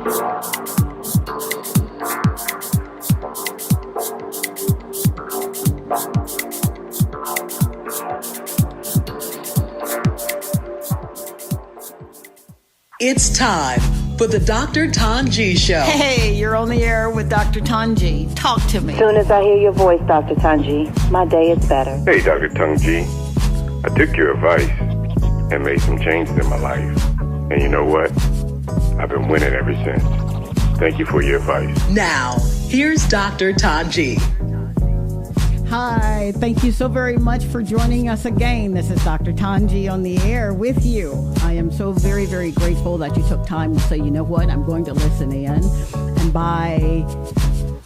It's time for the Dr. Tongie Show. Hey, you're on the air with Dr. Tongie. Talk to me. As soon as I hear your voice, Dr. Tongie, my day is better. Hey, Dr. Tongie. I took your advice and made some changes in my life. And you know what? I've been winning ever since. Thank you for your advice. Now, here's Dr. Tongie. Hi, thank you so very much for joining us again. This is Dr. Tongie on the air with you. I am so very, very grateful that you took time to say, you know what, I'm going to listen in. And by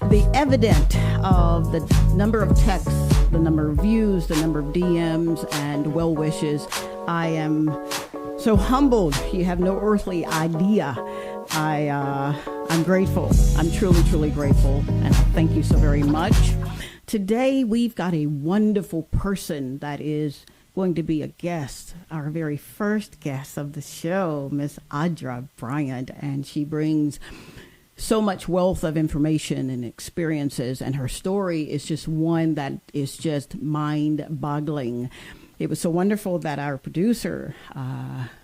the evidence of the number of texts, the number of views, the number of DMs and well wishes, I am so humbled. You have no earthly idea. I'm grateful. I'm truly, truly grateful. And thank you so very much. Today, we've got a wonderful person that is going to be a guest, our very first guest of the show, Miss Audra Byrant, and she brings so much wealth of information and experiences, and her story is just one that is just mind-boggling. It was so wonderful that our producer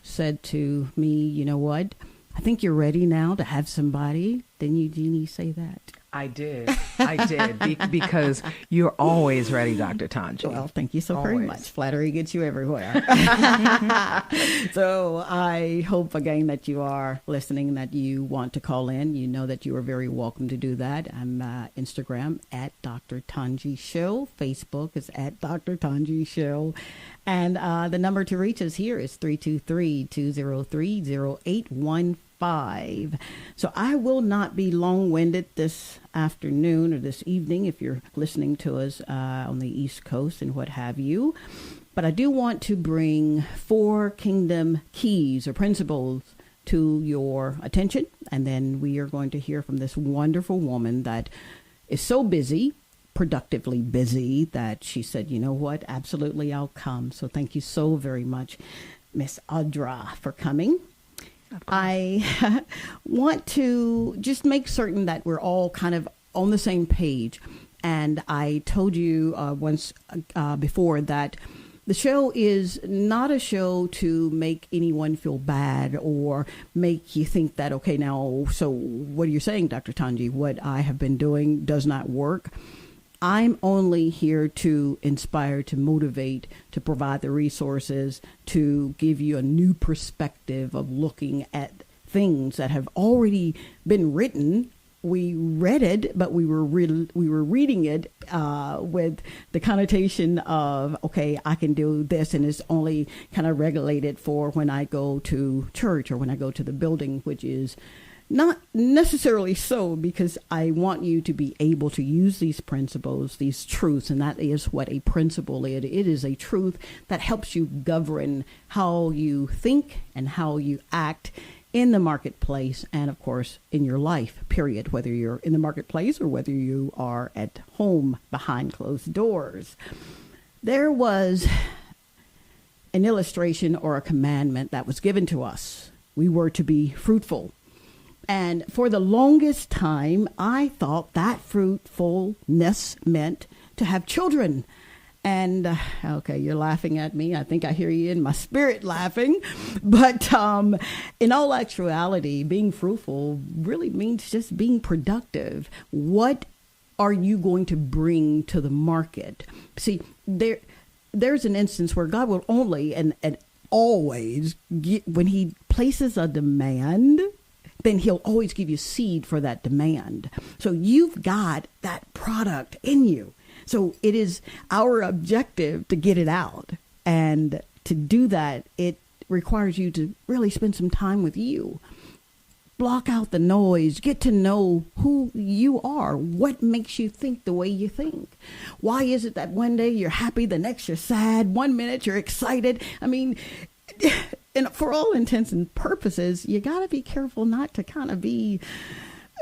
said to me, you know what, I think you're ready now to have somebody. Didn't you, Jeannie, say that? I did, because you're always ready, Dr. Tongie. Well, thank you so very much. Flattery gets you everywhere. So I hope again that you are listening, that you want to call in. You know that you are very welcome to do that. I'm Instagram at Dr. Tongie Show. Facebook is at Dr. Tongie Show. And the number to reach us here is 323-203-0815. So I will not be long-winded this afternoon or this evening if you're listening to us on the East Coast and what have you. But I do want to bring 4 kingdom keys or principles to your attention. And then we are going to hear from this wonderful woman that is so busy, productively busy, that she said, you know what, absolutely, I'll come. So thank you so very much, Miss Audra, for coming. I want to just make certain that we're all kind of on the same page. And I told you once before that the show is not a show to make anyone feel bad or make you think that, okay, now, so what are you saying, Dr. Tongie? What I have been doing does not work. I'm only here to inspire, to motivate, to provide the resources, to give you a new perspective of looking at things that have already been written. We read it, but we were reading it with the connotation of, okay, I can do this, and it's only kind of regulated for when I go to church or when I go to the building, which is not necessarily so, because I want you to be able to use these principles, these truths, and that is what a principle is. It is a truth that helps you govern how you think and how you act in the marketplace and, of course, in your life, period, whether you're in the marketplace or whether you are at home behind closed doors. There was an illustration or a commandment that was given to us. We were to be fruitful. And for the longest time, I thought that fruitfulness meant to have children. And, okay, you're laughing at me. I think I hear you in my spirit laughing. But in all actuality, being fruitful really means just being productive. What are you going to bring to the market? See, there's an instance where God will only and always, when he places a demand, then he'll always give you seed for that demand. So you've got that product in you. So it is our objective to get it out. And to do that, it requires you to really spend some time with you. Block out the noise. Get to know who you are. What makes you think the way you think? Why is it that one day you're happy, the next you're sad, 1 minute you're excited? I mean, and for all intents and purposes, you got to be careful not to kind of be,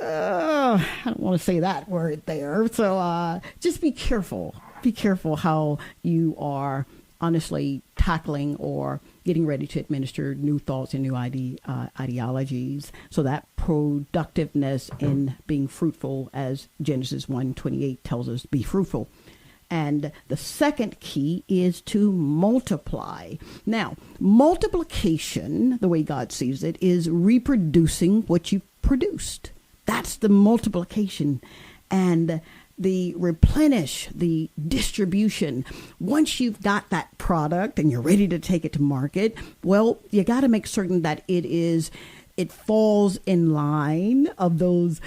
I don't want to say that word there. So just be careful. Be careful how you are honestly tackling or getting ready to administer new thoughts and new ideologies. So that productiveness in being fruitful, as Genesis 1:28 tells us, be fruitful. And the second key is to multiply. Now, multiplication, the way God sees it, is reproducing what you produced. That's the multiplication. And the replenish, the distribution. Once you've got that product and you're ready to take it to market, well, you got to make certain that it falls in line of those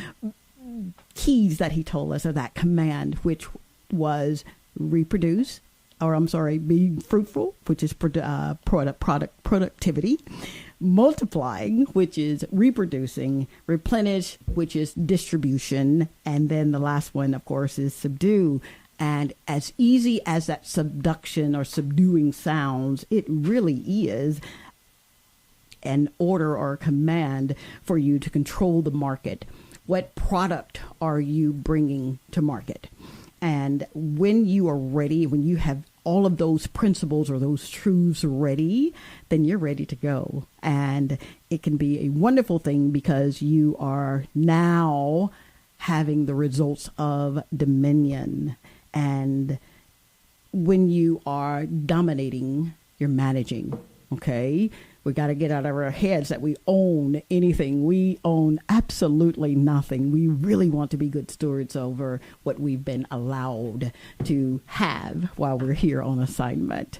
keys that he told us, or that command, which was reproduce, be fruitful, which is productivity, multiplying, which is reproducing, replenish, which is distribution, and then the last one, of course, is subdue. And as easy as that subduction or subduing sounds, it really is an order or a command for you to control the market. What product are you bringing to market? And when you are ready, when you have all of those principles or those truths ready, then you're ready to go. And it can be a wonderful thing because you are now having the results of dominion. And when you are dominating, you're managing. Okay? We got to get out of our heads that we own anything. We own absolutely nothing. We really want to be good stewards over what we've been allowed to have while we're here on assignment.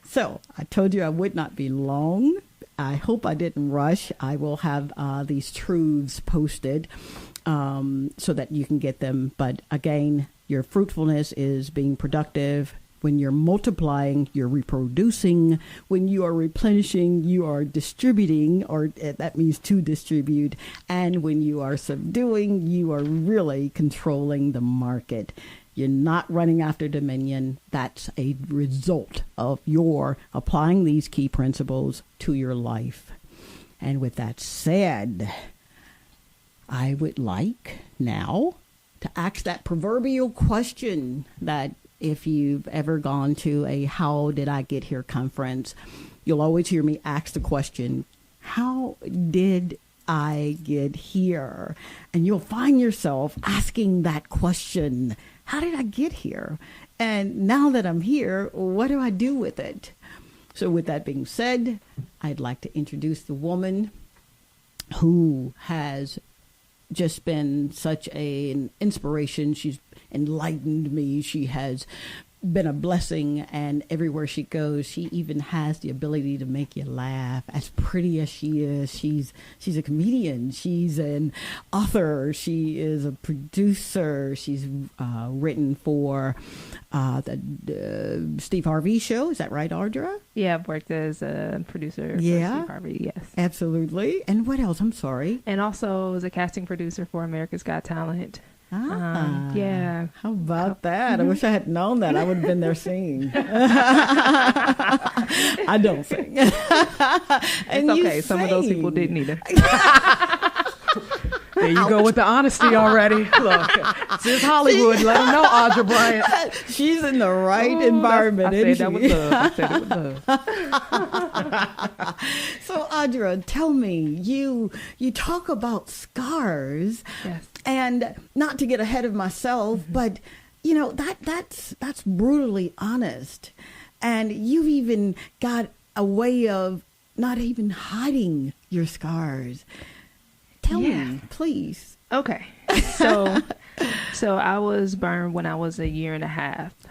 So I told you I would not be long. I hope I didn't rush. I will have these truths posted so that you can get them. But again, your fruitfulness is being productive. When you're multiplying, you're reproducing. When you are replenishing, you are distributing, or that means to distribute. And when you are subduing, you are really controlling the market. You're not running after dominion. That's a result of your applying these key principles to your life. And with that said, I would like now to ask that proverbial question that if you've ever gone to a How Did I Get Here conference, you'll always hear me ask the question, how did I get here? And you'll find yourself asking that question, how did I get here? And now that I'm here, what do I do with it? So with that being said, I'd like to introduce the woman who has just been such an inspiration. She's enlightened me. She has been a blessing, and everywhere she goes, she even has the ability to make you laugh. As pretty as she is, she's a comedian. She's an author. She is a producer. She's written for the Steve Harvey show. Is that right, Audra? Yeah, I've worked as a producer for Steve Harvey, yes. Absolutely. And what else? I'm sorry. And also as a casting producer for America's Got Talent. Yeah. How about that? I wish I had known that. I would have been there singing. I don't sing. It's okay. Some of those people didn't either. There you go with the honesty already. Look, this is Hollywood. Let them know, Audra Bryant. She's in the right environment. I said that with love. I said it with love. So, Audra, tell me, you talk about scars. Yes. And not to get ahead of myself, but you know that's brutally honest. And you've even got a way of not even hiding your scars. Tell me, please. Okay. So I was burned when I was 1.5 years.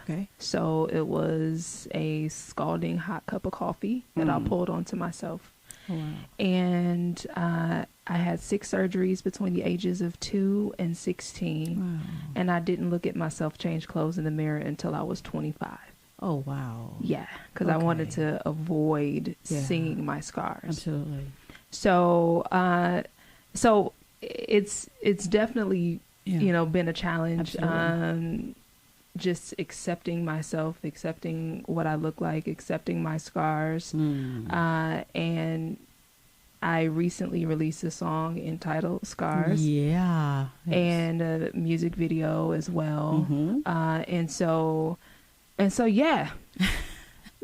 Okay. So it was a scalding hot cup of coffee that I pulled onto myself. Oh, wow. And I had 6 surgeries between the ages of 2 and 16. Wow. And I didn't look at myself change clothes in the mirror until I was 25. Oh, wow. Yeah, because I wanted to avoid seeing my scars. Absolutely. So it's definitely been a challenge. Just accepting myself, accepting what I look like, accepting my scars. And I recently released a song entitled Scars. Yeah. And a music video as well. And so yeah.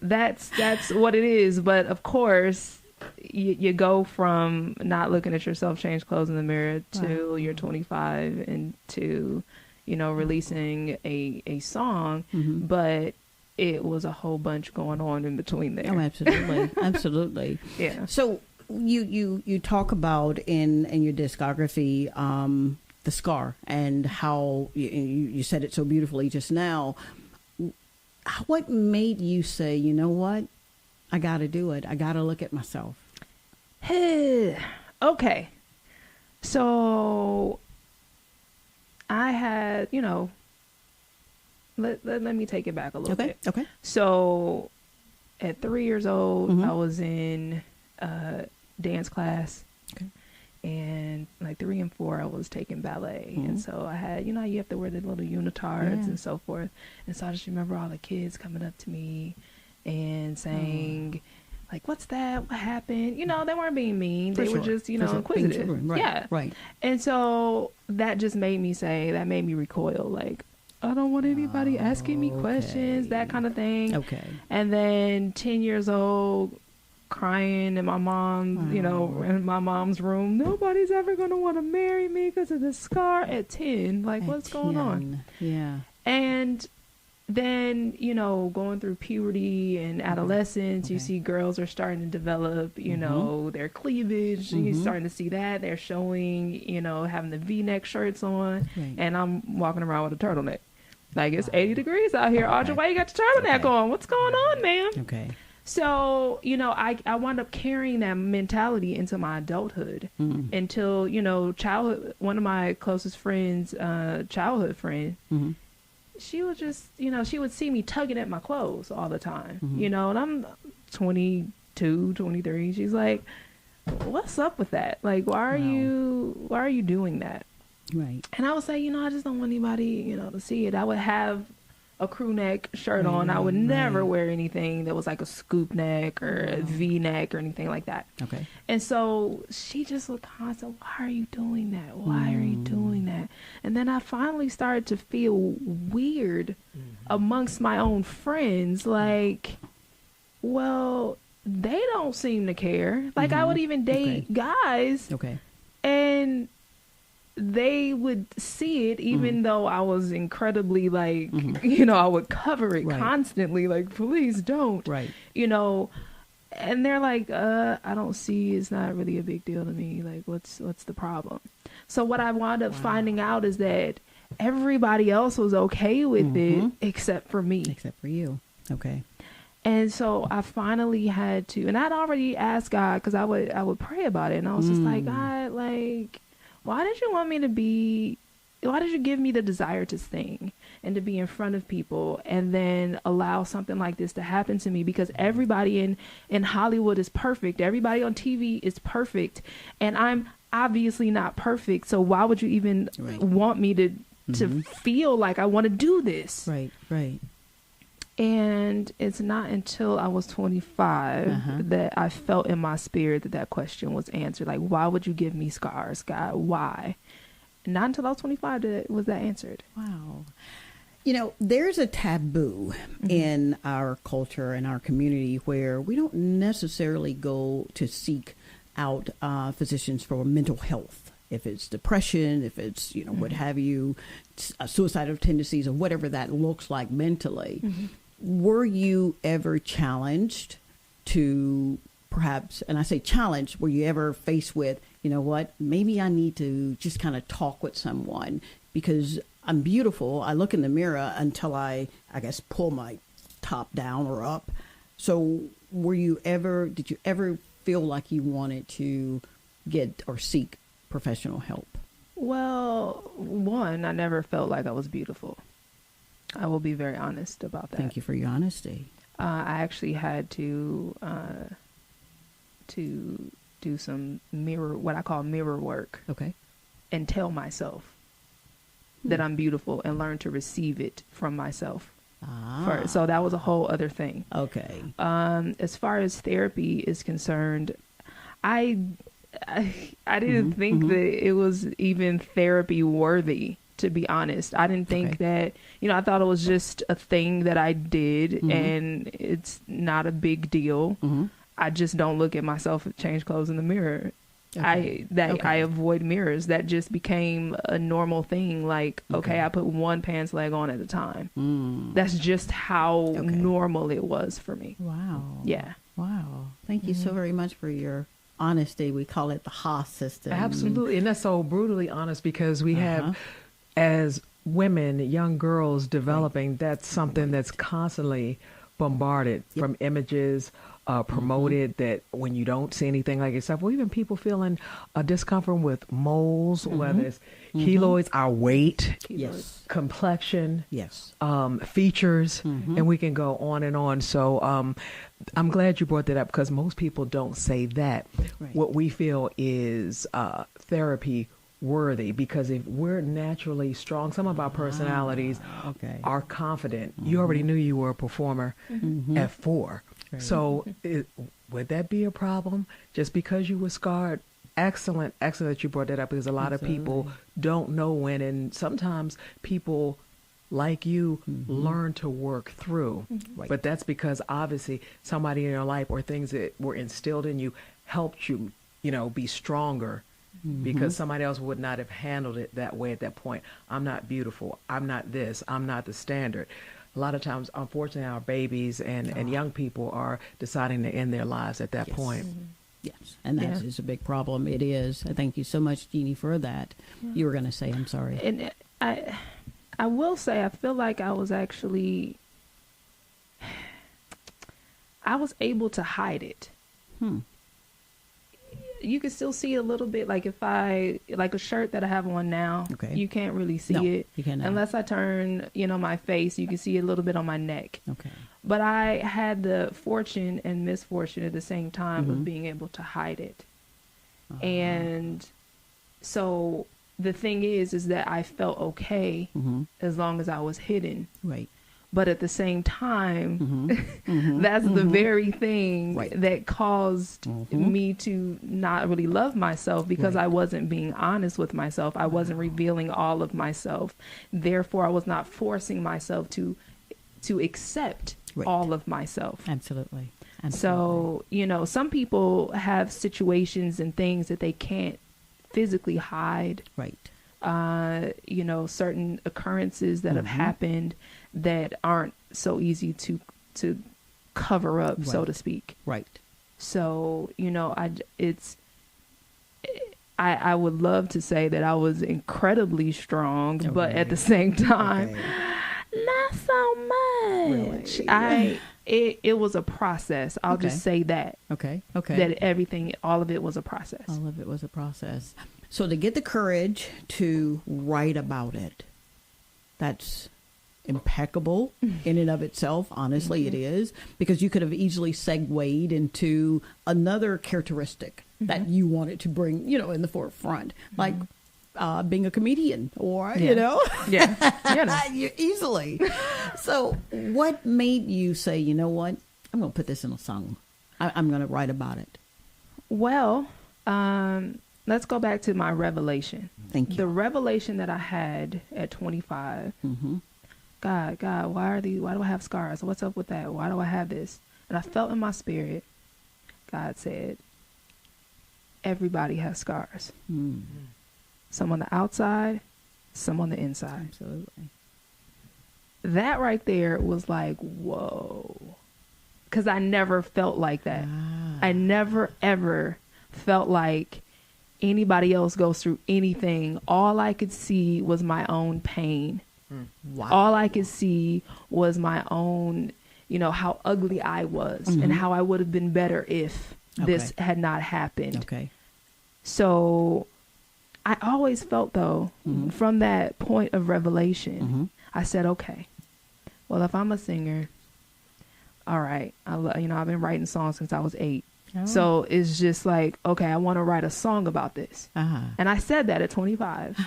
that's what it is. But of course, you go from not looking at yourself change clothes in the mirror to you're 25 and to, releasing a song, but it was a whole bunch going on in between there. Oh, absolutely. Absolutely. Yeah. So you talk about in your discography, the scar, and how you said it so beautifully just now. What made you say, you know what? I got to do it. I got to look at myself. Okay. So I had, let me take it back a little bit. Okay. So at 3 years old, I was in dance class. Okay. And like 3 and 4, I was taking ballet. And so I had, you have to wear the little unitards and so forth. And so I just remember all the kids coming up to me and saying, like, what's that? What happened? They weren't being mean. They were just, inquisitive. Right. Yeah. Right. And so that just made me recoil. Like, I don't want anybody asking me questions, that kind of thing. Okay. And then 10 years old, crying in my mom, in my mom's room. Nobody's ever going to want to marry me because of the scar at 10. Like, what's going on? Yeah. And then, going through puberty and adolescence, you see girls are starting to develop, their cleavage. You're starting to see that. They're showing, having the V-neck shirts on. Right. And I'm walking around with a turtleneck. Like, it's 80 degrees out here. Audra, why you got your turtleneck on? What's going on, ma'am? Okay. So, I wound up carrying that mentality into my adulthood until, childhood. One of my closest friends, childhood friend, she was just, she would see me tugging at my clothes all the time, and I'm 22, 23. She's like, what's up with that? Like, why are you doing that? Right. And I would say, I just don't want anybody, to see it. I would have a crew neck shirt on. I would never wear anything that was like a scoop neck or a V-neck or anything like that. Okay. And so she just would constantly, why are you doing that? Why are you doing that? And then I finally started to feel weird amongst my own friends. Like, well, they don't seem to care. Like, I would even date guys. Okay. And they would see it, even though I was incredibly like, I would cover it constantly, like, please don't, and they're like, I don't see, it's not really a big deal to me. Like, what's the problem? So what I wound up finding out is that everybody else was okay with it except for me. Except for you. Okay. And so I finally had to, and I'd already asked God, because I would pray about it, and I was just like, God, like, why did you give me the desire to sing and to be in front of people and then allow something like this to happen to me? Because everybody in Hollywood is perfect. Everybody on TV is perfect. And I'm obviously not perfect. So why would you even want me to feel like I want to do this? Right, right. And it's not until I was 25 that I felt in my spirit that question was answered. Like, why would you give me scars, God? Why? Not until I was 25 was that answered. Wow. There's a taboo in our culture and our community where we don't necessarily go to seek out physicians for mental health. If it's depression, if it's, what have you, suicidal tendencies or whatever that looks like mentally. Were you ever challenged to perhaps, and I say challenged, were you ever faced with, maybe I need to just kind of talk with someone because I'm beautiful. I look in the mirror until I guess, pull my top down or up. So did you ever feel like you wanted to get or seek professional help? Well, one, I never felt like I was beautiful. I will be very honest about that. Thank you for your honesty. I actually had to do some what I call mirror work. Okay. And tell myself that I'm beautiful and learn to receive it from myself. First. So that was a whole other thing. Okay. As far as therapy is concerned, I didn't think that it was even therapy worthy to be honest. I didn't think that, I thought it was just a thing that I did and it's not a big deal. I just don't look at myself and change clothes in the mirror. I avoid mirrors. That just became a normal thing. Like, I put one pants leg on at a time. That's just how normal it was for me. Wow. Yeah. Wow. Thank you so very much for your honesty. We call it the Haas system. Absolutely. And that's so brutally honest because we have, as women, young girls developing, that's something that's constantly bombarded from images, promoted that when you don't see anything like yourself, or even people feeling a discomfort with moles, whether it's keloids, our weight, complexion, features, and we can go on and on. So I'm glad you brought that up because most people don't say that. What we feel is therapy worthy, because if we're naturally strong, some of our personalities are confident. You already knew you were a performer at 4. So would that be a problem just because you were scarred? Excellent that you brought that up, because a lot of people don't know when, and sometimes people like you learn to work through. But that's because obviously somebody in your life or things that were instilled in you helped you, be stronger, because somebody else would not have handled it that way at that point. I'm not beautiful. I'm not this. I'm not the standard. A lot of times, unfortunately, our babies and young people are deciding to end their lives at that point. Yes, and that is a big problem. It is. Thank you so much, Jeannie, for that. You were going to say, I'm sorry. And I will say, I feel like I was able to hide it. You can still see a little bit, like like a shirt that I have on now, you can't really see it. You cannot. Unless I turn, my face, you can see a little bit on my neck. But I had the fortune and misfortune at the same time of being able to hide it. And so the thing is that I felt okay as long as I was hidden. But at the same time, that's the very thing that caused me to not really love myself, because I wasn't being honest with myself. I wasn't revealing all of myself. Therefore, I was not forcing myself to accept all of myself. Absolutely. So, some people have situations and things that they can't physically hide. Certain occurrences that have happened that aren't so easy to cover up, so to speak. So, I would love to say that I was incredibly strong, but at the same time, not so much. Really? It was a process. I'll just say that. That all of it was a process. All of it was a process. So to get the courage to write about it, that's impeccable in and of itself. Honestly, it is, because you could have easily segued into another characteristic that you wanted to bring, in the forefront, like being a comedian, or easily. So what made you say, you know what, I'm going to put this in a song. I'm going to write about it? Well, let's go back to my revelation. Thank you. The revelation that I had at 25. God, why do I have scars? What's up with that? Why do I have this? And I felt in my spirit, God said, everybody has scars. Some on the outside, some on the inside. Absolutely. That right there was like, whoa. Because I never felt like that. I never, ever felt like anybody else goes through anything. All I could see was my own pain. All I could see was my own, how ugly I was and how I would have been better if this had not happened. So I always felt, though, from that point of revelation, I said, okay, well, if I'm a singer, all right, I've been writing songs since I was 8. So it's just like, okay, I want to write a song about this. And I said that at 25.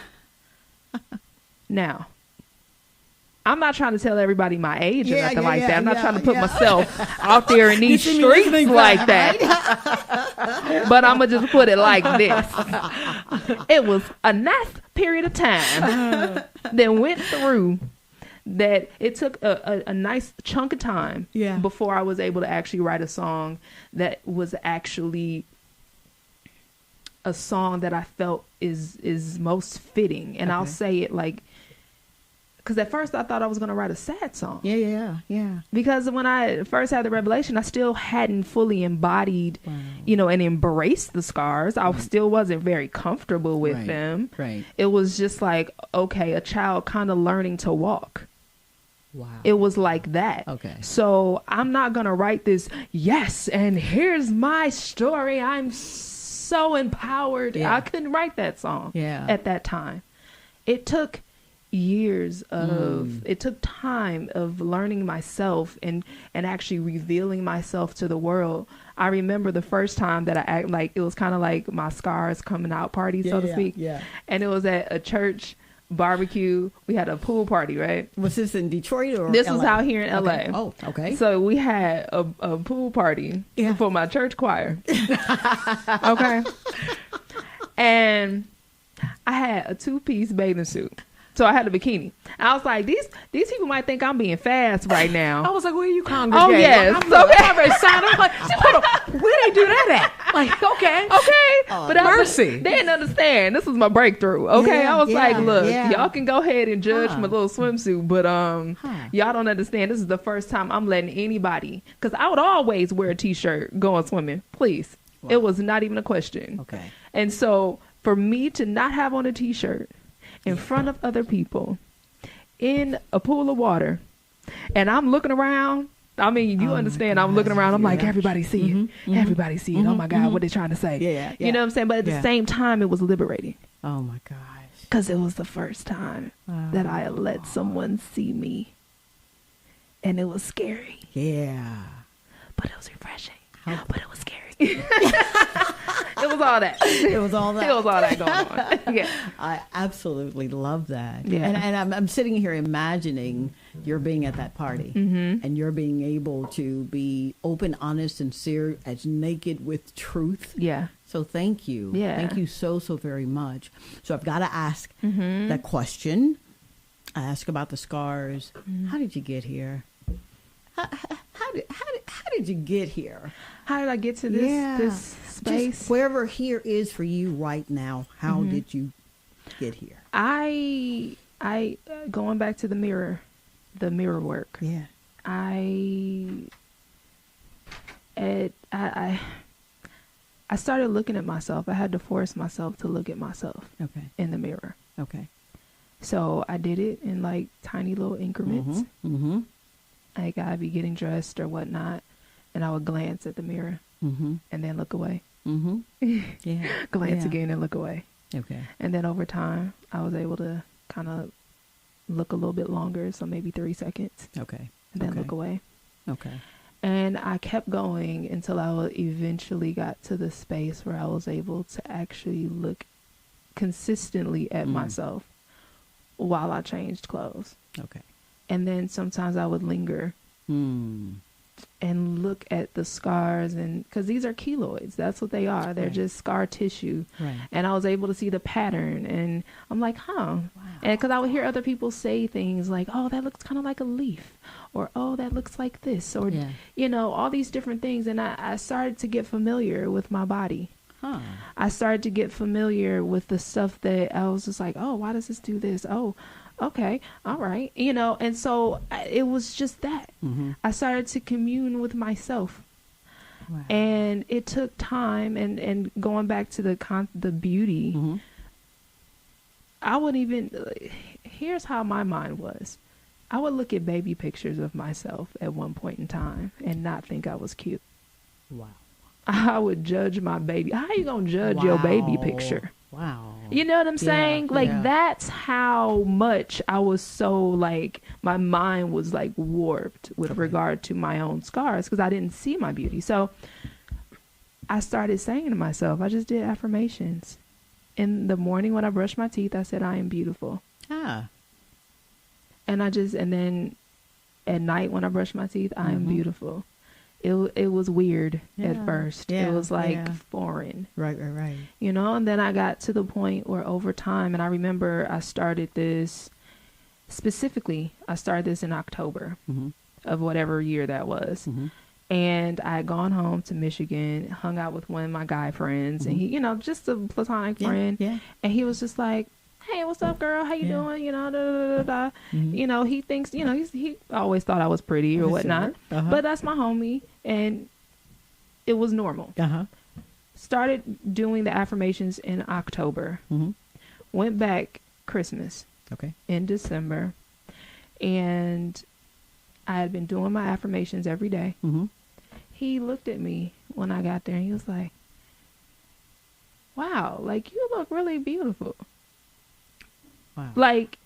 Now, I'm not trying to tell everybody my age or nothing like that. I'm not trying to put myself out there in these streets like that. But I'm going to just put it like this. It was a nice period of time that went through that it took a nice chunk of time before I was able to actually write a song that was actually a song that I felt is most fitting. And I'll say it like, because at first I thought I was going to write a sad song. Yeah. Because when I first had the revelation, I still hadn't fully embodied, and embraced the scars. I still wasn't very comfortable with them. Right. It was just like, okay, a child kind of learning to walk. Wow. It was like that. Okay. So I'm not going to write this, and here's my story. I'm so empowered. I couldn't write that song at that time. It took years of it took time of learning myself and actually revealing myself to the world. I remember the first time that I act like it was kind of like my scars coming out party, so to speak. And it was at a church barbecue. We had a pool party, right? Was this in Detroit or this LA? was out here in LA. Okay. Oh, okay. So we had a pool party for my church choir. Okay. And I had a 2-piece bathing suit. So I had a bikini. I was like, these people might think I'm being fast right now. I was like, where are you congregating? Oh, yes. I'm already signed up. Like, where they do that at? Like, okay. But mercy. They didn't understand. This was my breakthrough. Okay. I was like, look, yeah. y'all can go ahead and judge my little swimsuit, but y'all don't understand. This is the first time I'm letting anybody, because I would always wear a t-shirt going swimming. Please. Wow. It was not even a question. Okay. And so for me to not have on a t-shirt in front of other people in a pool of water, and I'm looking around. I mean, you understand. I'm looking around. I'm like, everybody see it. Everybody see it. Oh my God, what they trying to say? Yeah. You know what I'm saying? But at the same time, it was liberating. Oh my gosh. Because it was the first time that I had let someone see me, and it was scary. Yeah. But it was refreshing. But it was scary. It was all that. It was all that. It was all that going on. Yeah. I absolutely love that. Yeah. And I'm sitting here imagining you're being at that party and you're being able to be open, honest, sincere, as naked with truth. Yeah. So thank you. Yeah. Thank you so very much. So I've got to ask that question. I ask about the scars. How did you get here? How did you get here? How did I get to this space? Just wherever here is for you right now, how did you get here? I going back to the mirror work. Yeah. I started looking at myself. I had to force myself to look at myself in the mirror. Okay. So I did it in like tiny little increments. Like I'd be getting dressed or whatnot, and I would glance at the mirror and then look away. Yeah. Glance again and look away. Okay. And then over time, I was able to kind of look a little bit longer, so maybe 3 seconds. Okay. And then look away. Okay. And I kept going until I eventually got to the space where I was able to actually look consistently at myself while I changed clothes. Okay. And then sometimes I would linger and look at the scars, and because these are keloids, that's what they are. They're just scar tissue. Right. And I was able to see the pattern, and I'm like, wow. And because I would hear other people say things like, oh, that looks kind of like a leaf, or oh, that looks like this, or all these different things. And I started to get familiar with my body. I started to get familiar with the stuff that I was just like, oh, why does this do this? Oh, okay, all right, and so it was just that. I started to commune with myself. Wow. And it took time, and going back to the beauty, I would here's how my mind was. I would look at baby pictures of myself at one point in time and not think I was cute. Wow. I would judge my baby. How you gonna judge your baby picture? Wow. You know what I'm saying? That's how much I was so my mind was warped with regard to my own scars, because I didn't see my beauty. So I started saying to myself, I just did affirmations. In the morning when I brushed my teeth, I said, I am beautiful. And then at night when I brush my teeth, I am beautiful. It was weird at first. It was like foreign. Right. You know, and then I got to the point where over time, and I remember I started this in October of whatever year that was. And I had gone home to Michigan, hung out with one of my guy friends, and he, you know, just a platonic friend. Yeah. And he was just like, hey, what's up, girl? How you doing? You know, da, da, da, da. You know, he thinks, you know, he always thought I was pretty or whatnot. But that's my homie, and it was normal. Started doing the affirmations in October. Went back Christmas. In December. And I had been doing my affirmations every day. He looked at me when I got there and he was like, wow, like you look really beautiful. Wow. Like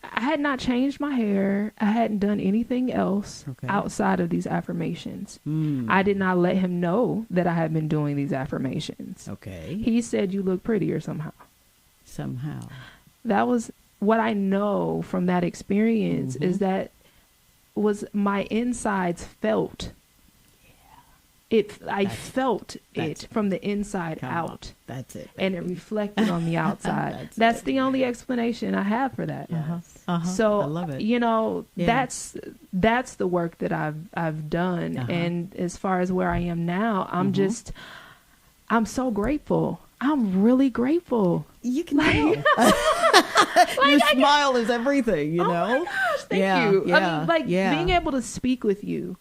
I had not changed my hair. I hadn't done anything else outside of these affirmations. I did not let him know that I had been doing these affirmations. He said, you look prettier somehow. That was what I know from that experience is that was my insides felt. I felt it from the inside out. That's it. And it reflected on the outside. That's the only explanation I have for that. So I love it. You know, that's the work that I've done. And as far as where I am now, I'm so grateful. I'm really grateful. You can tell. Your smile is everything, you know? Oh my gosh, thank you. I mean, like being able to speak with you,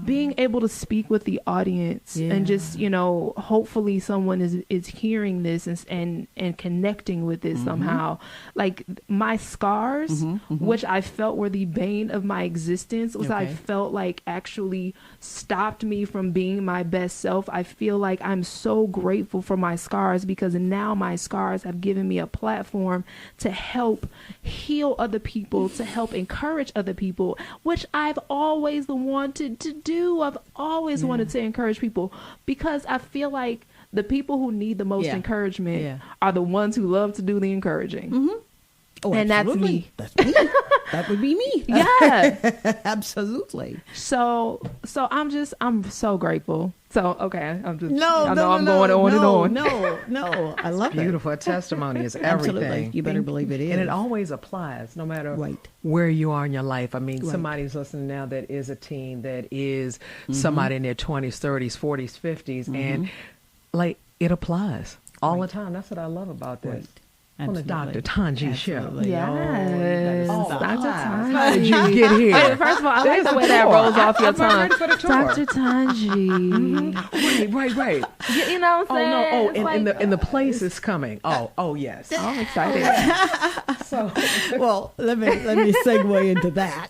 being able to speak with the audience and just, you know, hopefully someone is hearing this and connecting with it somehow. Like my scars, which I felt were the bane of my existence, was I felt like actually stopped me from being my best self. I feel like I'm so grateful for my scars because now my scars have given me a platform to help heal other people, to help encourage other people, which I've always wanted to do. I've always wanted to encourage people because I feel like the people who need the most encouragement are the ones who love to do the encouraging. Oh, and absolutely. That's me. That would be me. Yeah. Absolutely. So I'm so grateful. So, okay. I'm going on and on. No. I love it. Beautiful. Testimony is everything. Absolutely. You better believe it is. And it always applies no matter where you are in your life. I mean, somebody's listening now that is a teen, that is somebody in their 20s, 30s, 40s, 50s. And like it applies all the time. That's what I love about this. On the Dr. Tongie show. Yes. Dr. Tongie. How did you get here? Wait, first of all, I like the way that rolls off your tongue. Dr. Tongie. Right. You know what I'm saying? And the place is coming. Oh, yes. I'm excited. Well, let me segue into that.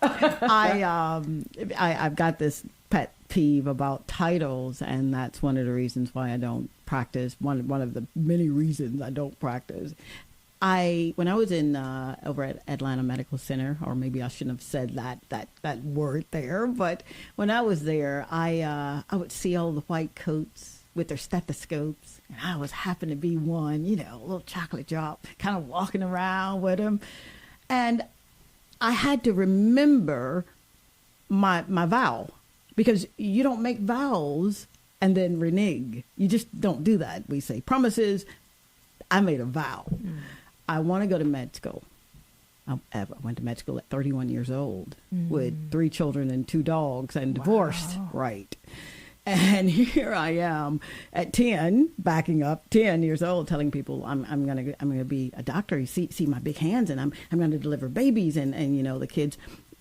I've got this pet peeve about titles, and that's one of the reasons why I don't practice. One of the many reasons I don't practice. When I was in over at Atlanta Medical Center, or maybe I shouldn't have said that word there, but when I was there, I would see all the white coats with their stethoscopes, and I was happened to be one, you know, a little chocolate drop, kind of walking around with them, and I had to remember my vow, because you don't make vows and then renege. You just don't do that. We say promises. I made a vow. I want to go to med school. I went to med school at 31 years old with 3 children and 2 dogs and divorced. Right. And here I am at 10, backing up 10 years old, telling people I'm gonna be a doctor. You see my big hands, and I'm going to deliver babies, and you know, the kids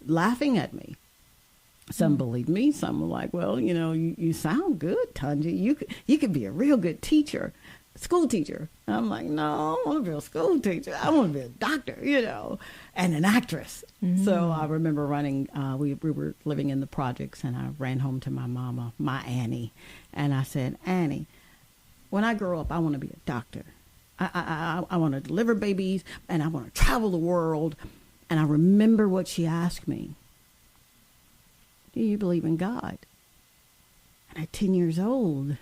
laughing at me. Some believe me. Some were like, well, you know, you sound good, Tongie. You could be a real good teacher, school teacher. And I'm like, no, I don't want to be a school teacher. I want to be a doctor, you know, and an actress. So I remember running, we were living in the projects, and I ran home to my mama, my Annie. And I said, Annie, when I grow up, I want to be a doctor. I want to deliver babies, and I want to travel the world. And I remember what she asked me. Do you believe in God? And at 10 years old,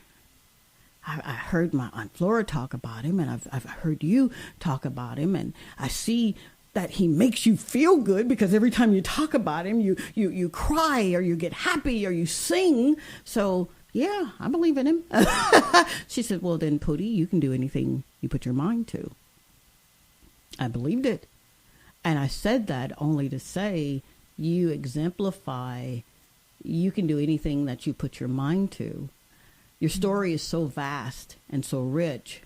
I heard my Aunt Flora talk about him, and I've heard you talk about him, and I see that he makes you feel good, because every time you talk about him, you cry or you get happy or you sing. So, yeah, I believe in him. She said, well, then, Pootie, you can do anything you put your mind to. I believed it. And I said that only to say, you exemplify, you can do anything that you put your mind to. Your story is so vast and so rich.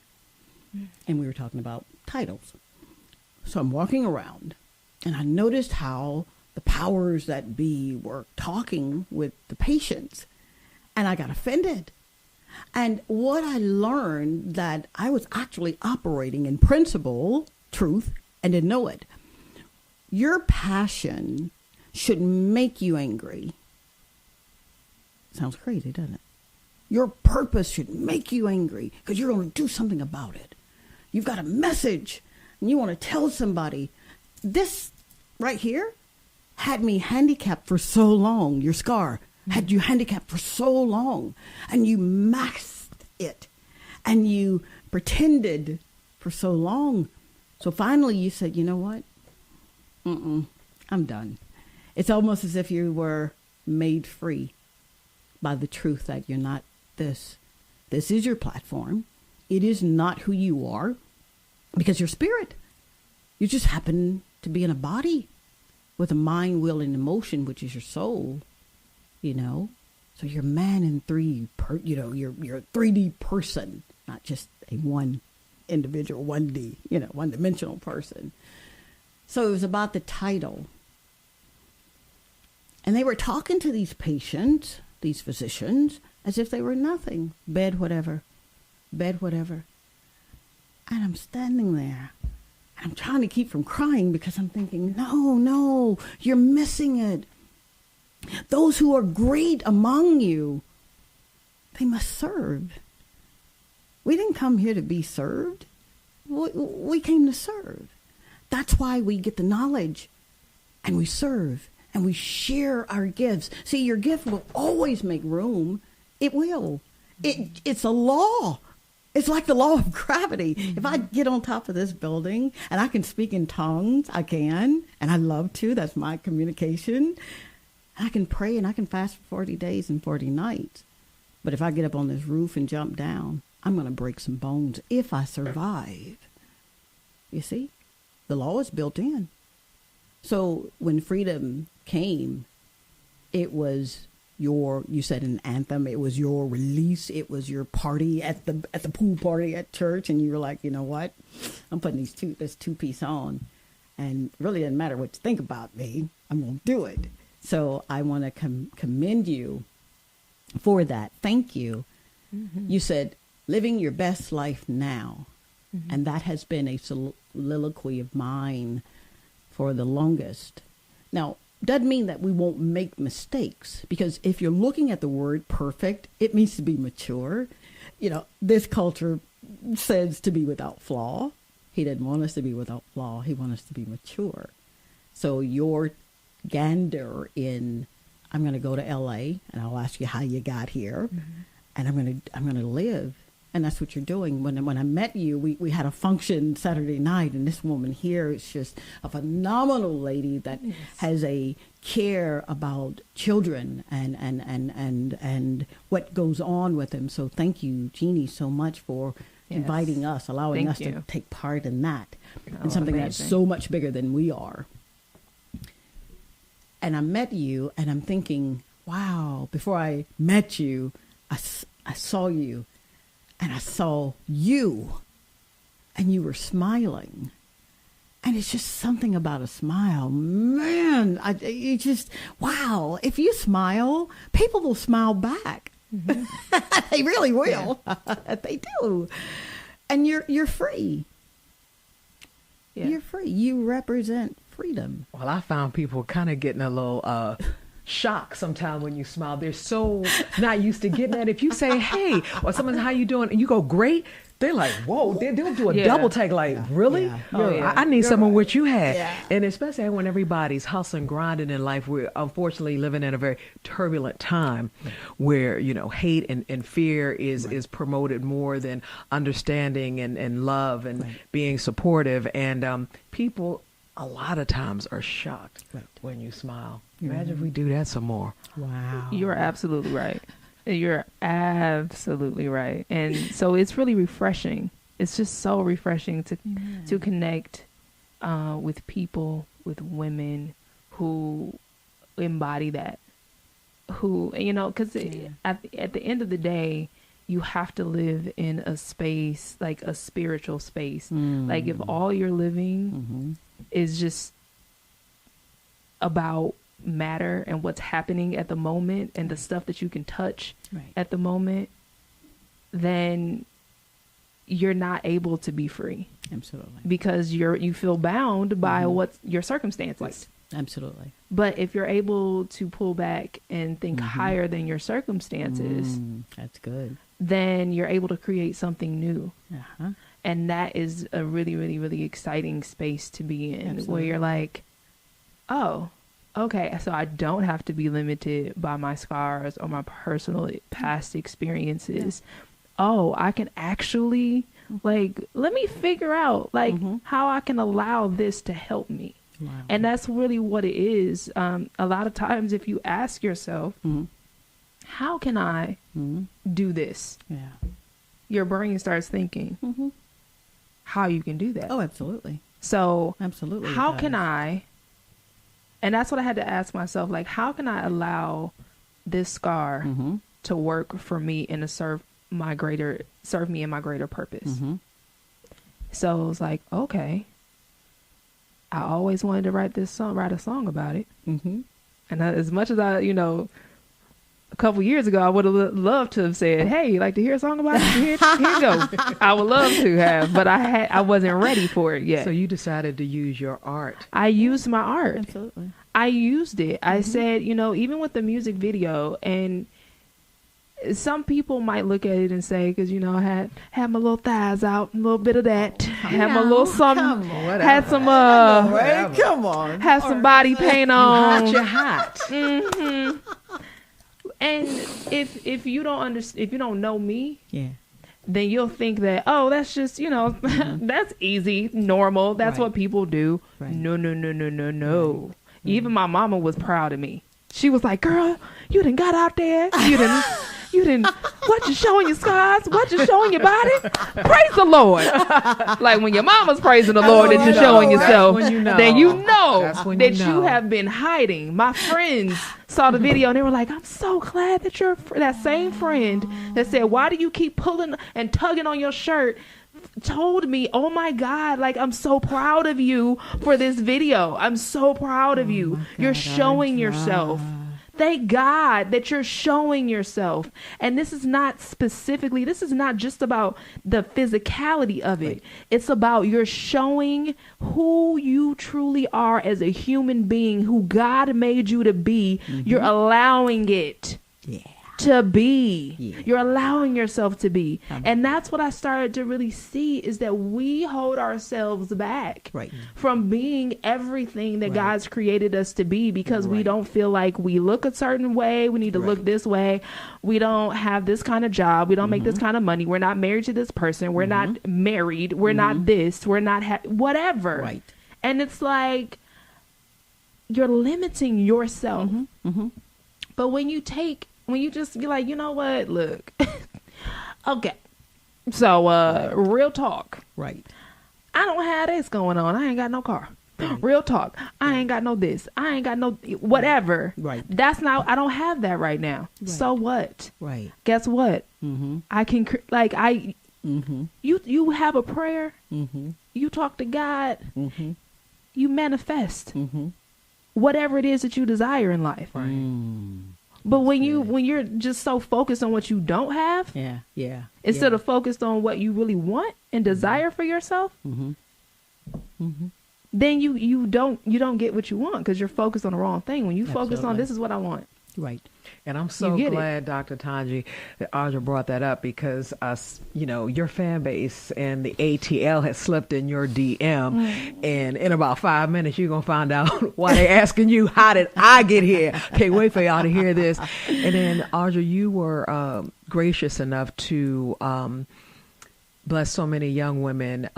And we were talking about titles. So I'm walking around, and I noticed how the powers that be were talking with the patients, and I got offended. And what I learned, that I was actually operating in principle, truth, and didn't know it. Your passion should make you angry. Sounds crazy, doesn't it? Your purpose should make you angry because you're going to do something about it. You've got a message and you want to tell somebody. This right here had me handicapped for so long. Your scar had you handicapped for so long, and you masked it and you pretended for so long. So finally you said, you know what? I'm done. It's almost as if you were made free by the truth that you're not this. This is your platform. It is not who you are, because you're spirit. You just happen to be in a body with a mind, will, and emotion, which is your soul, you know. So you're man in you're a 3D person, not just a one individual, 1D, one-dimensional person. So it was about the title. And they were talking to these patients, these physicians, as if they were nothing. Bed, whatever. And I'm standing there. And I'm trying to keep from crying because I'm thinking, no, you're missing it. Those who are great among you, they must serve. We didn't come here to be served. We came to serve. That's why we get the knowledge and we serve and we share our gifts. See, your gift will always make room. It will. It's a law. It's like the law of gravity. Mm-hmm. If I get on top of this building and I can speak in tongues, I can, and I love to. That's my communication. I can pray and I can fast for 40 days and 40 nights. But if I get up on this roof and jump down, I'm going to break some bones if I survive. You see? The law is built in. So when freedom came, it was you said an anthem, it was your release, it was your party at the pool party at church, and you were like, you know what? I'm putting this two-piece on, and it really doesn't matter what you think about me, I'm going to do it. So I want to commend you for that. Thank you. Mm-hmm. You said, living your best life now. Mm-hmm. And that has been a soliloquy of mine for the longest. Now, doesn't mean that we won't make mistakes, because if you're looking at the word perfect, it means to be mature. You know, this culture says to be without flaw. He didn't want us to be without flaw. He wants us to be mature. So your gander in, I'm going to go to LA and I'll ask you how you got here, mm-hmm. and I'm going to live. And that's what you're doing. When I met you, we had a function Saturday night, and this woman here is just a phenomenal lady that yes. has a care about children and what goes on with them. So thank you, Jeannie, so much for yes. inviting us, allowing us to take part in that, and something amazing. That's so much bigger than we are. And I met you, and I'm thinking, wow, before I met you, I saw you. And I saw you, and you were smiling. And it's just something about a smile. Man, you just, wow. If you smile, people will smile back. Mm-hmm. They really will. Yeah. They do. And you're free. Yeah. You're free. You represent freedom. Well, I found people kind of getting a little shock sometimes when you smile. They're so not used to getting that. If you say, hey, or someone, how you doing? And you go, great. They're like, whoa, they'll do a double take. Like, really? Yeah. Oh, yeah. I need someone what you had. Yeah. And especially when everybody's hustling, grinding in life, we're unfortunately living in a very turbulent time where, hate and fear is promoted more than understanding and love and being supportive. And people a lot of times are shocked Right. when you smile. Imagine if we do that some more. Wow. You're absolutely right. You're absolutely right. And so it's really refreshing. It's just so refreshing to connect with people, with women who embody that. Who, you know, because at the end of the day, you have to live in a space, like a spiritual space. Like if all you're living is just about matter and what's happening at the moment and the stuff that you can touch at the moment, then you're not able to be free. Absolutely. Because you feel bound by what's your circumstances. Right. Absolutely. But if you're able to pull back and think higher than your circumstances, that's good. Then you're able to create something new. Uh-huh. And that is a really, really, really exciting space to be in. Absolutely. Where you're like, oh, okay, so I don't have to be limited by my scars or my personal past experiences. Oh, I can actually, like, let me figure out, like, how I can allow this to help me. Wow. And that's really what it is. A lot of times if you ask yourself, how can I do this? Yeah. Your brain starts thinking how you can do that. Oh, absolutely. So Absolutely. how can I, and that's what I had to ask myself, like, how can I allow this scar to work for me and to serve me in my greater purpose? So it was like, okay, I always wanted to write a song about it. And as much as I, you know, a couple years ago, I would have loved to have said, hey, you like to hear a song about it? Here you go. I would love to have, but I wasn't ready for it yet. So you decided to use your art. I used my art. Absolutely. I used it. I said, you know, even with the music video, and some people might look at it and say, because, you know, I had my little thighs out, a little bit of that, had my little something, had some Come on. had some body paint on. You're hot. And if you don't if you don't know me, Yeah. then you'll think that, oh, that's just, you know, that's easy, normal. That's what people do. Right. No. Even my mama was proud of me. She was like, girl, you done got out there. You didn't, what you showing your scars? What you showing your body? Praise the Lord. Like when your mama's praising the Lord that you're showing yourself, then you know that you have been hiding. My friends saw the video and they were like, I'm so glad that you're that same friend that said, why do you keep pulling and tugging on your shirt? Told me, oh my God, like, I'm so proud of you for this video. I'm so proud of you. You're showing yourself. Thank God that you're showing yourself. And this is not just about the physicality of it. Right. It's about you're showing who you truly are as a human being, who God made you to be. You're allowing it. To be. You're allowing yourself to be. And that's what I started to really see, is that we hold ourselves back from being everything that God's created us to be, because we don't feel like we look a certain way. We need to look this way. We don't have this kind of job. We don't make this kind of money. We're not married to this person. We're not married. We're not this. We're not whatever. Right. And it's like you're limiting yourself. But when you just be like, you know what, look, okay, so real talk, I don't have this going on. I ain't got no car. Real talk, I ain't got no this. I ain't got no whatever. That's not. I don't have that right now. So what? Guess what? I can you have a prayer. You talk to God. You manifest whatever it is that you desire in life. But when you're just so focused on what you don't have, instead of focused on what you really want and desire for yourself, then you don't get what you want, because you're focused on the wrong thing. When you focus on, this is what I want. And I'm so glad, Dr. Tongie, that Audra brought that up, because your fan base and the ATL has slipped in your DM, and in about 5 minutes you're gonna find out why they're asking you, how did I get here? Can't wait for y'all to hear this. And then Audra, you were gracious enough to bless so many young women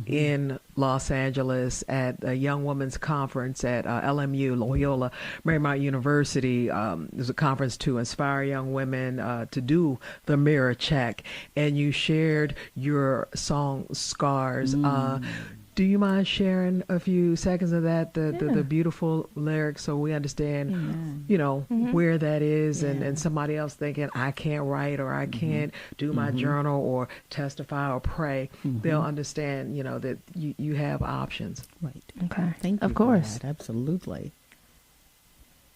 in Los Angeles at a Young Women's Conference at LMU, Loyola Marymount University. There's a conference to inspire young women to do the mirror check. And you shared your song, Scars. Do you mind sharing a few seconds of that, the beautiful lyrics, so we understand, you know, where that is, and somebody else thinking, I can't write or I can't do my journal or testify or pray, they'll understand, you know, that you have options. Right. Okay. Thank you. Of course. For that. Absolutely.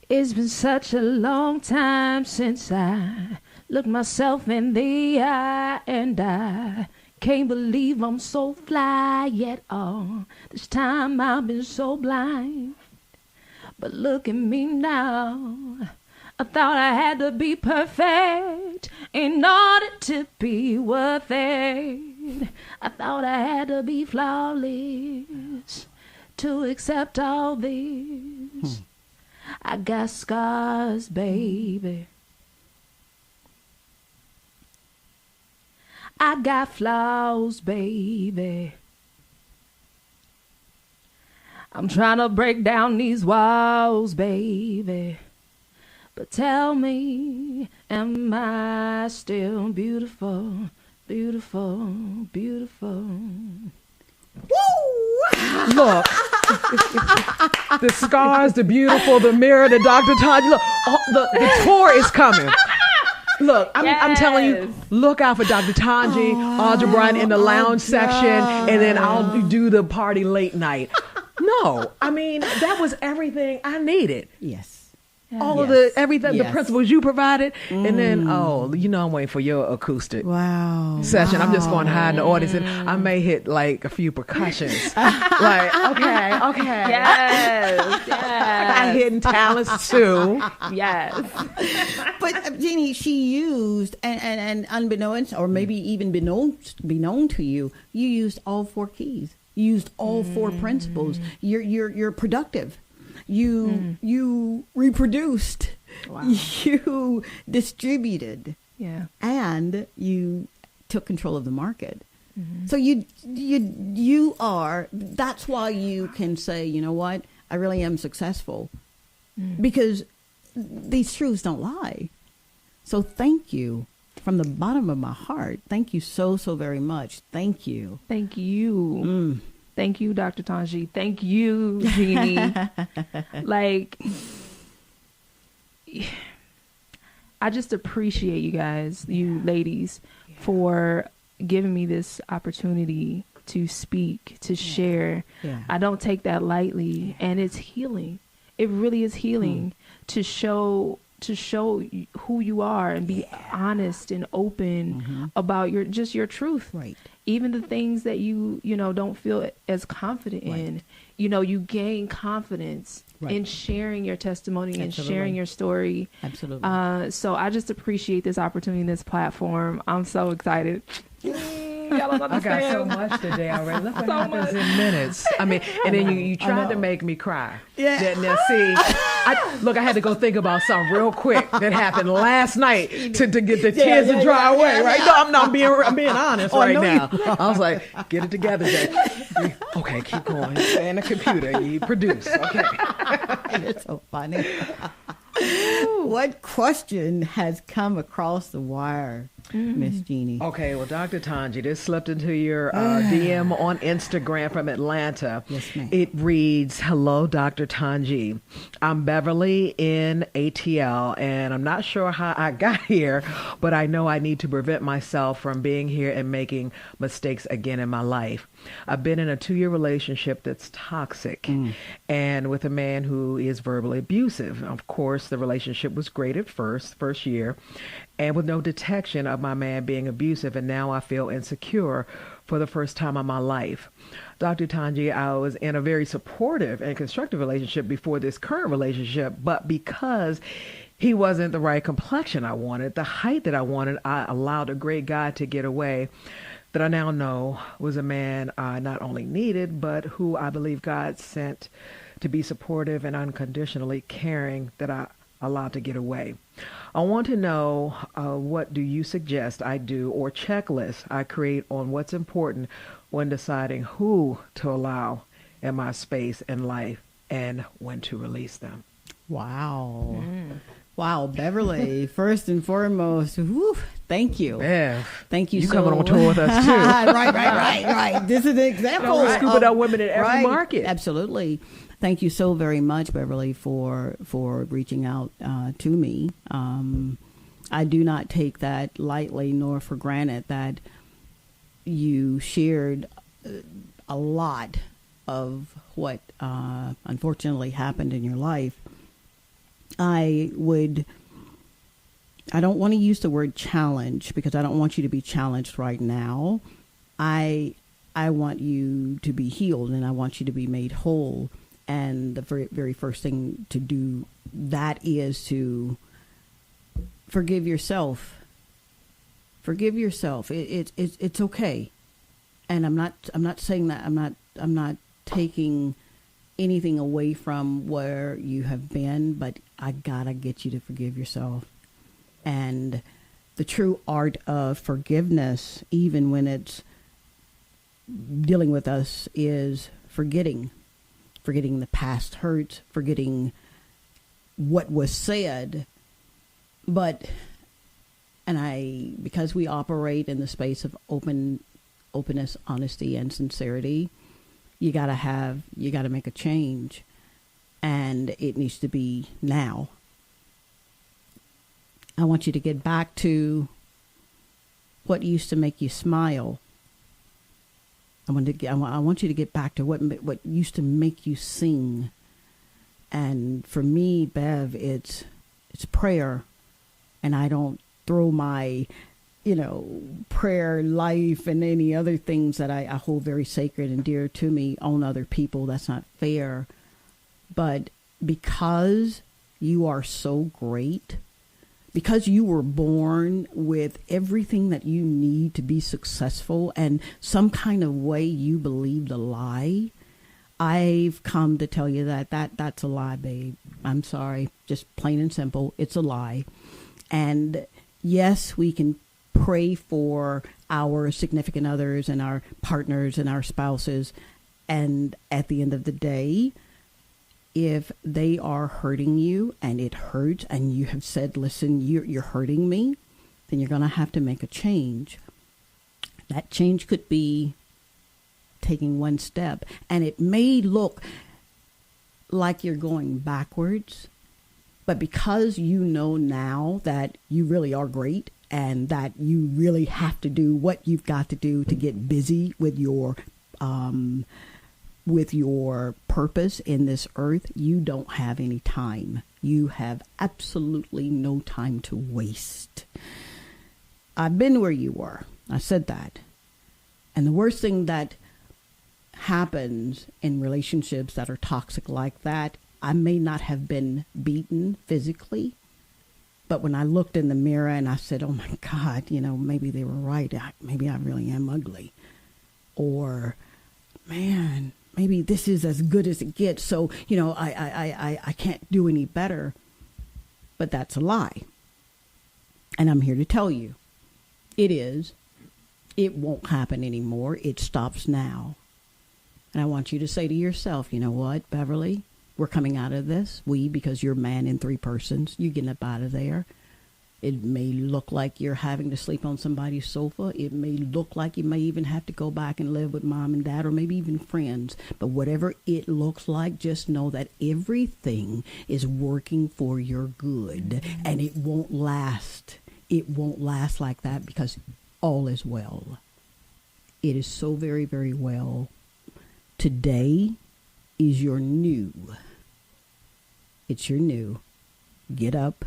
It's been such a long time since I looked myself in the eye, and I can't believe I'm so fly yet all this time I've been so blind. But look at me now. I thought I had to be perfect in order to be worth it. I thought I had to be flawless to accept all this. I got scars, baby. I got flaws, baby. I'm trying to break down these walls, baby. But tell me, am I still beautiful, beautiful, beautiful? Woo! Look, the scars, the beautiful, the mirror, the Dr. Tongie. Look, the tour is coming. Look, I'm telling you, look out for Dr. Tongie, Audra Byrant in the lounge section, and then I'll do the party late night. No, I mean, that was everything I needed. Yes. All of everything, the principles you provided, and then, I'm waiting for your acoustic session. I'm just going to hide in the audience, and I may hit like a few percussions. Like, okay. Yes. I got hidden talents too. Yes. But Jeannie, she used, and unbeknownst, or maybe even be known to you, you used all four keys. You used all four principles. You're productive. You reproduced, you distributed, and you took control of the market. So you are. That's why you can say, you know what, I really am successful, because these truths don't lie. So thank you from the bottom of my heart. Thank you so very much. Thank you. Thank you. Thank you, Dr. Tongie. Thank you, Jeannie. Like, I just appreciate you guys, you ladies, for giving me this opportunity to speak, to share. I don't take that lightly, and it's healing. It really is healing to show who you are and be honest and open about your truth. Right. Even the things that you don't feel as confident in, you gain confidence in sharing your testimony and sharing your story. Absolutely. So I just appreciate this opportunity, this platform. I'm so excited. I got so much today already. Look what happens in minutes. I mean, and then you tried to make me cry. Yeah. Now, see, I had to go think about something real quick that happened last night to get the tears to dry away, right? No, I'm being honest right now. I was like, get it together, Jay. Okay, keep going. Stay in the computer. You produce. Okay. It's so funny. What question has come across the wire, Miss Jeannie? Okay, well, Dr. Tongie, this slipped into your DM on Instagram from Atlanta. Yes, ma'am. It reads, "Hello, Dr. Tongie. I'm Beverly in ATL, and I'm not sure how I got here, but I know I need to prevent myself from being here and making mistakes again in my life. I've been in a 2-year relationship that's toxic and with a man who is verbally abusive. Of course, the relationship was great at first year, and with no detection of my man being abusive, and now I feel insecure for the first time in my life. Dr. Tongie, I was in a very supportive and constructive relationship before this current relationship, but because he wasn't the right complexion I wanted, the height that I wanted, I allowed a great guy to get away that I now know was a man I not only needed, but who I believe God sent to be supportive and unconditionally caring, that I allowed to get away. I want to know what do you suggest I do or checklist I create on what's important when deciding who to allow in my space and life and when to release them. Wow. Wow, Beverly, first and foremost, whew, thank you. Yeah. Thank you. You so coming on tour with us too. Right. This is an example. Scooping up women in every market. Absolutely. Thank you so very much, Beverly, for reaching out to me. I do not take that lightly nor for granted that you shared a lot of what unfortunately happened in your life. I don't want to use the word challenge because I don't want you to be challenged right now. I want you to be healed and I want you to be made whole. And the very, very first thing to do that is to forgive yourself. Forgive yourself. It's okay. And I'm not saying that I'm not taking anything away from where you have been, but I gotta get you to forgive yourself. And the true art of forgiveness, even when it's dealing with us, is forgetting the past hurts, forgetting what was said. But, because we operate in the space of openness, honesty, and sincerity, you gotta make a change, and it needs to be now. I want you to get back to what used to make you smile. I want you to get back to what used to make you sing. And for me, Bev, it's prayer, and I don't throw my prayer life and any other things that I hold very sacred and dear to me on other people. That's not fair. But because you are so great, because you were born with everything that you need to be successful and some kind of way you believed a lie, I've come to tell you that's a lie, babe. I'm sorry. Just plain and simple. It's a lie. And yes, we can pray for our significant others and our partners and our spouses. And at the end of the day, if they are hurting you and it hurts and you have said, listen, you're hurting me, then you're going to have to make a change. That change could be taking one step. And it may look like you're going backwards, but because you know now that you really are great and that you really have to do what you've got to do to get busy with your purpose in this earth, you don't have any time. You have absolutely no time to waste. I've been where you were. I said that. And the worst thing that happens in relationships that are toxic like that, I may not have been beaten physically, but when I looked in the mirror and I said, oh my God, maybe they were right. Maybe I really am ugly. Or, man, maybe this is as good as it gets. So, I can't do any better. But that's a lie. And I'm here to tell you, it won't happen anymore. It stops now. And I want you to say to yourself, you know what, Beverly? We're coming out of this. Because you're a man in 3 persons. You're getting up out of there. It may look like you're having to sleep on somebody's sofa. It may look like you may even have to go back and live with mom and dad or maybe even friends. But whatever it looks like, just know that everything is working for your good. And it won't last. It won't last like that because all is well. It is so very, very well. Today is your new. It's your new. Get up,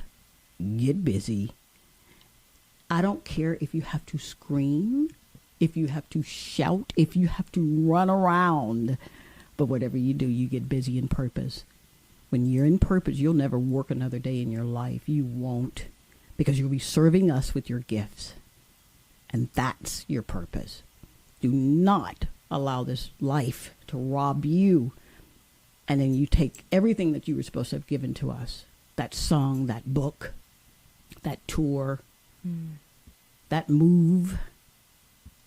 get busy. I don't care if you have to scream, if you have to shout, if you have to run around. But whatever you do, you get busy in purpose. When you're in purpose, you'll never work another day in your life. You won't. Because you'll be serving us with your gifts. And that's your purpose. Do not allow this life to rob you. And then you take everything that you were supposed to have given to us that song, that book, that tour, that move.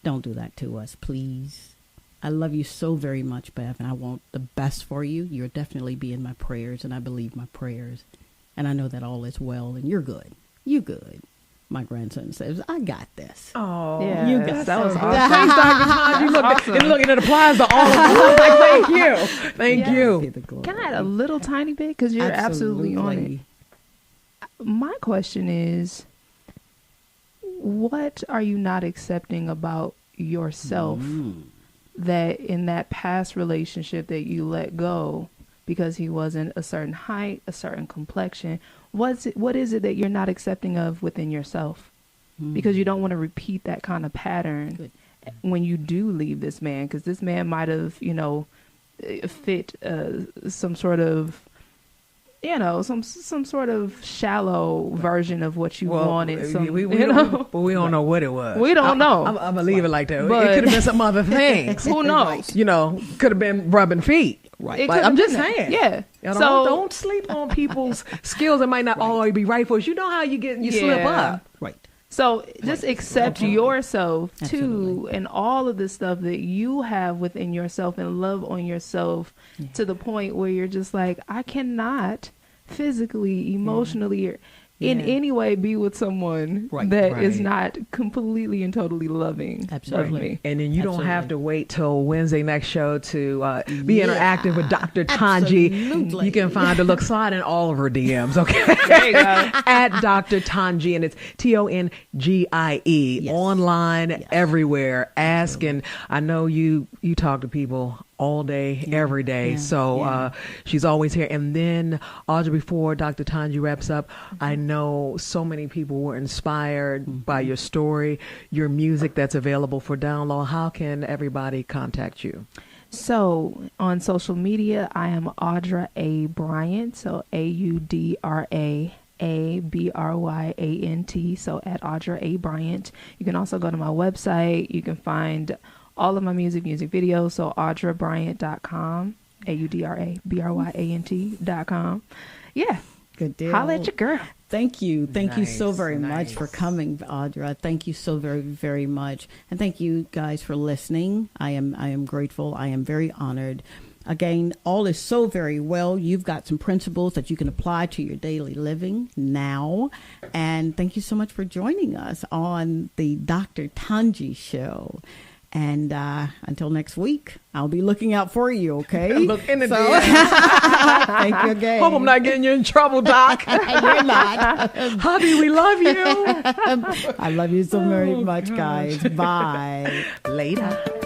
Don't do that to us, please. I love you so very much, Bev, and I want the best for you. You'll definitely be in my prayers, and I believe my prayers. And I know that all is well, and you're good. You good. My grandson says, I got this. Oh, yeah, you got that was this. awesome. Thanks, Dr. Todd. You look, awesome. And look, and it applies to all of us. Like, thank you. Thank you. Can I add a little tiny bit? Because you're absolutely on it. My question is, what are you not accepting about yourself that in that past relationship that you let go because he wasn't a certain height, a certain complexion? What is it that you're not accepting of within yourself? Because you don't want to repeat that kind of pattern when you do leave this man, because this man might have, fit some sort of, some sort of shallow version of what you wanted. But we don't know what it was. We don't know. I'm going to leave it like that. But it could have been some other things. Who knows? Could have been rubbing feet. Right. Like, I'm just saying. Yeah. So don't sleep on people's skills that might not always be right for us. You know how you slip up. Right. So just accept yourself too, and all of the stuff that you have within yourself, and love on yourself to the point where you're just like, I cannot physically, emotionally, or in any way be with someone that is not completely and totally loving of me. And then you don't have to wait till Wednesday next show to be interactive with Dr. Tongie. You can find her, slide in all of her DMs, okay? There you go. At Dr. Tongie, and it's TONGIE, online, everywhere. Ask, and I know you talk to people all day, every day. So she's always here. And then, Audra, before Dr. Tongie wraps up, I know so many people were inspired by your story, your music that's available for download. How can everybody contact you? So on social media, I am Audra A. Bryant. So AUDRA. ABRYANT. So at Audra A. Bryant. You can also go to my website. You can find all of my music videos. So AudraBryant.com, AudraBryant.com. Yeah. Good deal. Holla at your girl. Thank you. Thank you so very much for coming, Audra. Thank you so very, very much. And thank you guys for listening. I am grateful. I am very honored. Again, all is so very well. You've got some principles that you can apply to your daily living now. And thank you so much for joining us on the Dr. Tongie Show. And until next week, I'll be looking out for you, okay? Look in the Thank you again. Hope I'm not getting you in trouble, Doc. You're not. Hubby, we love you. I love you so very much, guys. Bye. Later.